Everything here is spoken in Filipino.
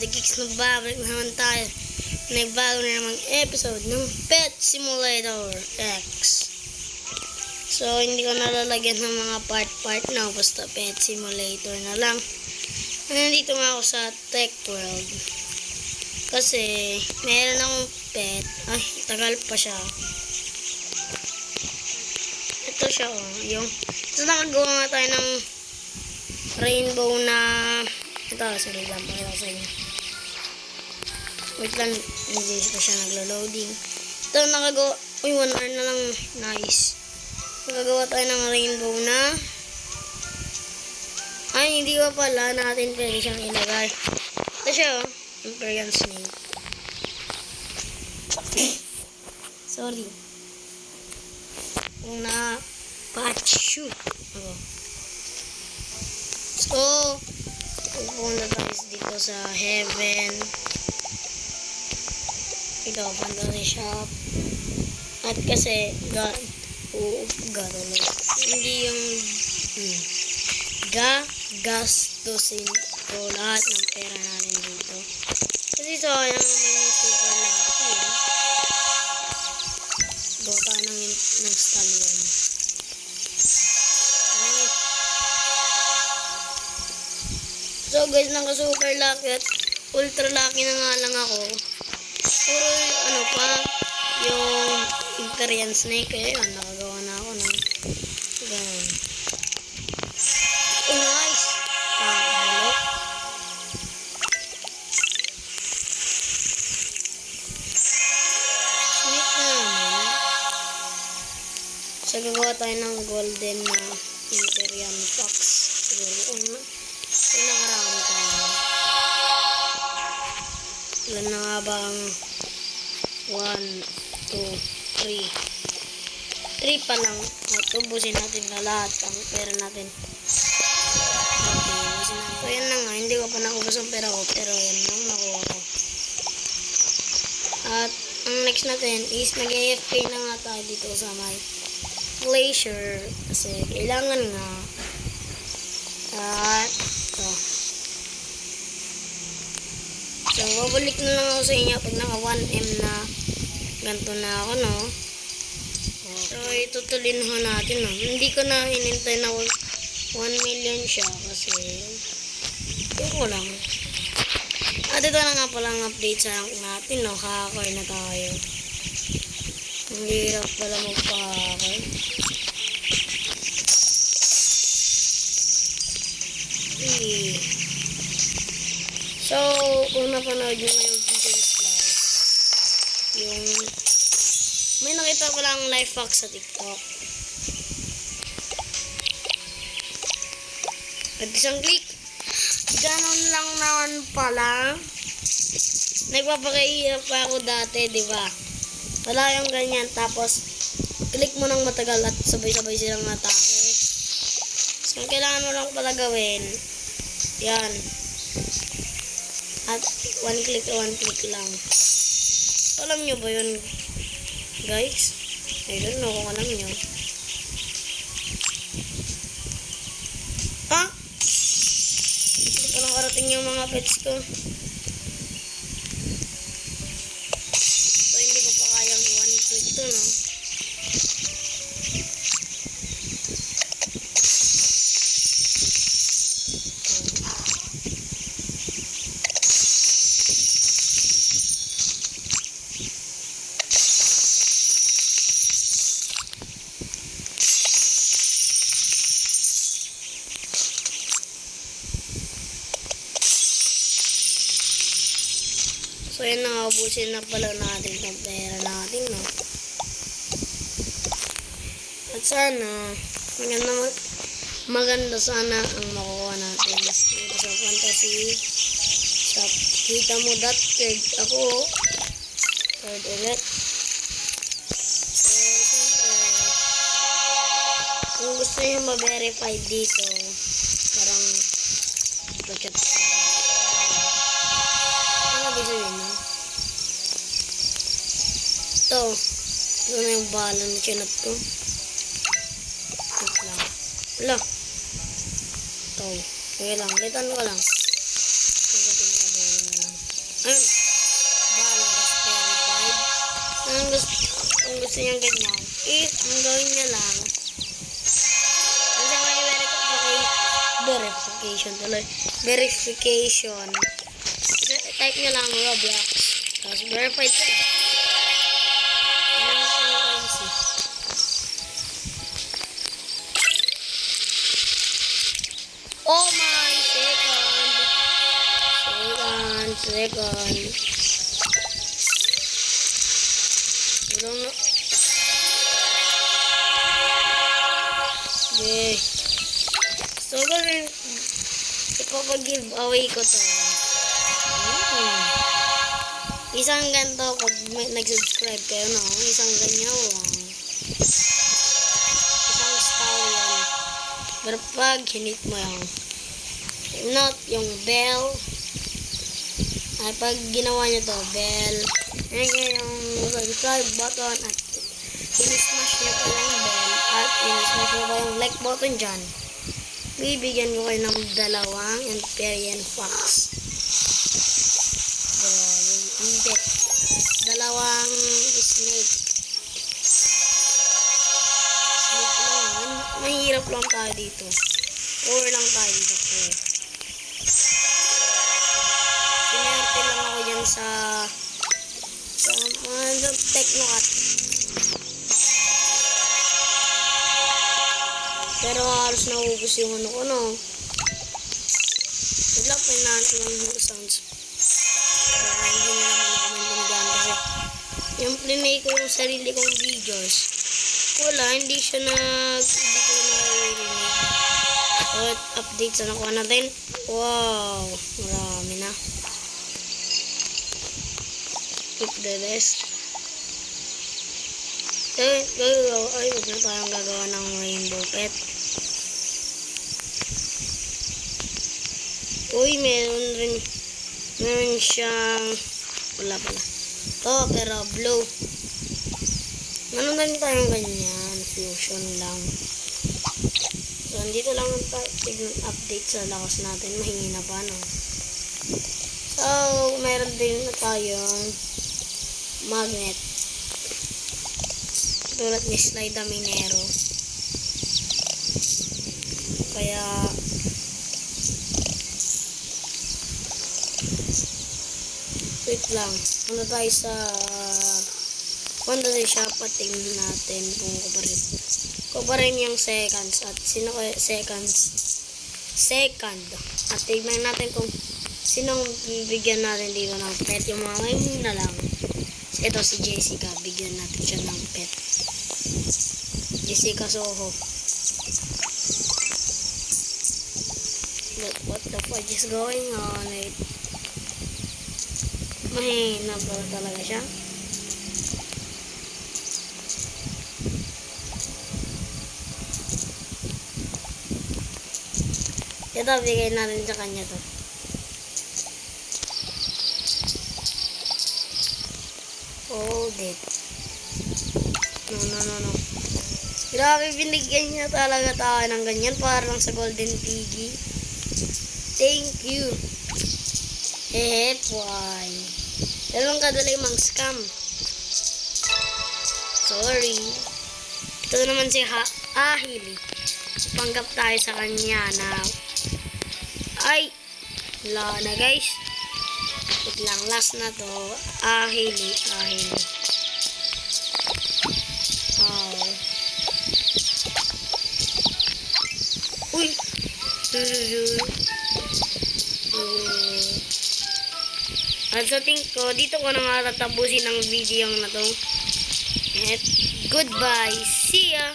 Daddy Kicks, nagbabalik naman tayo. Nagbago na namang episode ng Pet Simulator X. So, hindi ko nalalagyan ng mga part-part na. Basta Pet Simulator na lang. Nandito nga ako sa Tech World. Kasi, meron akong pet. Ay, tagal pa siya. Ito siya, oh. Yung, so, nakagawa nga tayo ng rainbow na ito, sorry lang, pakita ko sa inyo. Wait lang, hindi pa siya naglo-loading. Ito, nakagawa, uy, 1 hour na lang, nice. Nakagawa tayo ng rainbow na ay, hindi ko pala natin pwede siyang ilagay. Ito siya, oh, Imperial Snake. Sorry. Kung na patch shoot. Oh. So, pupunta tayo dito sa heaven. Ito, Fantasy Shop. At kasi, hindi yung gagastusin ko lahat ng pera natin dito. Kasi sayang naman yung super lucky. Dota ng stallion. Okay. So guys, naka-super lucky at ultra lucky na nga lang ako. Puro ano pa, yung Imperial Snake. Ayun, nakagawa na ako ng ganun. Oh, nice! Hello? Sweet na naman. So, gagawa tayo ng golden na Imperial Fox. Siguro, nakarami tayo. Ilan na nga ba ang 1, 2, 3 pa lang. At ubusin natin na lahat ang pera natin. So yan na nga, hindi ko pa naubos ang pera ko, pero yan lang nakuha ko. At ang next natin is mag-AFK na nga tayo dito sa may glacier kasi kailangan nga. At ito. So babalik na lang ako sa inyo pag naka 1M na ganito na ako, no? So itutulin ho natin, no? Hindi ko na hinintay na 1 million siya kasi ko lang. At ito na nga palang update sa rank natin, no? Hacker na tayo. Ang hirap pala magpa-hacker. So, kung napanood nyo ngayon video live, yung may nakita ko lang life hack sa TikTok. At isang click. Ganon lang naman pala. Nagpapakahirap pa ako dati, di ba? Wala yung ganyan. Tapos, click mo ng matagal at sabay-sabay silang atake. So, ang kailangan mo lang pala gawin, yan. At one click lang. Alam nyo ba yun, guys? I don't know kung alam nyo. Ha? Hindi pa lang karating yung mga pets ko. So, hindi ko pa kayang one click to, no? So, yun na, ubusin na pala natin itong pera natin, no? At sana, maganda sana ang makuha natin dito sa Fantasy Shop. Kita mo that third ako, third ulit. So, kung gusto nyo ma-verify dito, parang chat sa ito na yung bala na chinat ko. Wala. Ito. Kaya lang. Litan ko lang. Kaya pinakabayo na lang. gusto niyang ganyan, ang gawin niya lang, ang sa may verification. Type niya lang Roblox. Tapos verified ka. Oh my, second. Okay. So, gawin, ipapag-giveaway ko to. Isang ganito, pag nag-subscribe kayo, no? Isang ganyan lang. Isang stallion. Pero pag hinit mo yung not yung bell, ay pag ginawa nyo to, bell, yung subscribe button at in-smash nyo pa yung bell at in-smash nyo pa yung like button dyan, bibigyan ko kayo ng dalawang Empyrean Fox. Hindi. Dalawang snake. Snake lang. Mahirap lang tayo dito. Poor lang tayo dito. Sinerte lang ako dyan sa mga Technocat. Pero halos naubos yung ano ko, no? Wala pa lang yung sounds. Kaya hindi na naman ako maintindihan kasi yung plinay ko yung sarili kong videos, hindi ko naririnig. So, update sa nakuha natin. Wow, marami na. Keep the rest. Ay, huwag na tayong gagawa ng rainbow pet. Uy, meron siyang, wala pala. Pero blue. Meron din tayong ganyan, fusion lang. So, andito lang tayo, update sa lakas natin, mahingin na pa, no? So, meron din na tayong magnet. Tulad ni Slide Minero. Kaya, wait lang. Punta tayo sa shop at tingnan natin kung kuparin yung seconds at sino kaya second at tingnan natin kung sinong bibigyan natin dito ng pet. Yung mga ngayon na lang. Ito si Jessica, bigyan natin siya ng pet. Jessica Soho. What the fuck is going on? Mahina pala talaga siya. Ito, bigay natin sa kanya to. Hold it. No. Grabe, binigyan niya talaga tayo ng ganyan para lang sa Golden Piggy. Thank you. Why? Dalawang kadalay mang scam. Sorry. Ito naman si Ahili. Panggap tayo sa kanya na ay wala na guys. Wait lang, last na to. Ahili. Uy. At sa tingin ko, dito ko na nga tatapusin ang video na to. At goodbye. See ya!